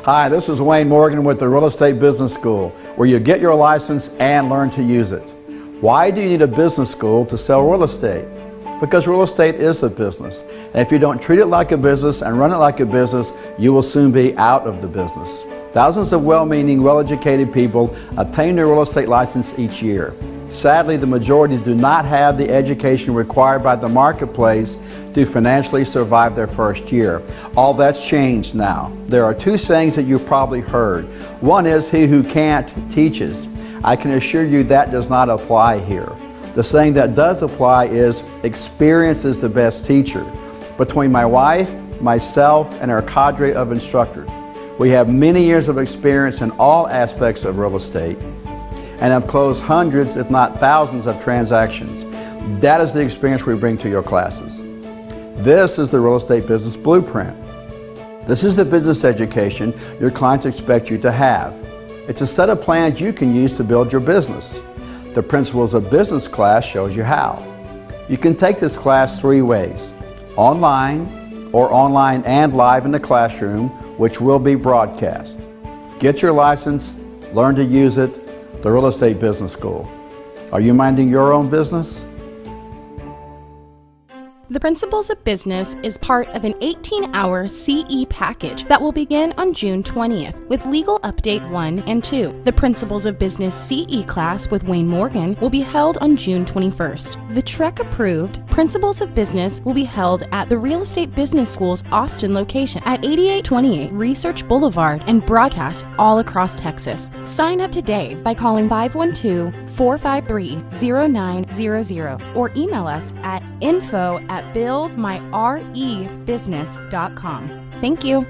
Hi, this is Wayne Morgan with the Real Estate Business School, where you get your license and learn to use it. Why do you need a business school to sell real estate? Because real estate is a business. And if you don't treat it like a business and run it like a business, you will soon be out of the business. Thousands of well-meaning, well-educated people obtain their real estate license each year. Sadly, the majority do not have the education required by the marketplace to financially survive their first year. All that's changed now. There are two sayings that you've probably heard. One is, "He who can't teaches." I can assure you that does not apply here. The saying that does apply is, "Experience is the best teacher." Between my wife, myself, and our cadre of instructors, we have many years of experience in all aspects of real estate and have closed hundreds, if not thousands, of transactions. That is the experience we bring to your classes. This is the Real Estate Business Blueprint. This is the business education your clients expect you to have. It's a set of plans you can use to build your business. The Principles of Business class shows you how. You can take this class three ways: online, or online and live in the classroom, which will be broadcast. Get your license, learn to use it. The Real Estate Business School. Are you minding your own business? The Principles of Business is part of an 18-hour CE package that will begin on June 20th with Legal Update 1 and 2. The Principles of Business CE class with Wayne Morgan will be held on June 21st. The TREC-approved Principles of Business will be held at the Real Estate Business School's Austin location at 8828 Research Boulevard and broadcast all across Texas. Sign up today by calling 512-453-0900 or email us at info@buildmyrebusiness.com. Thank you.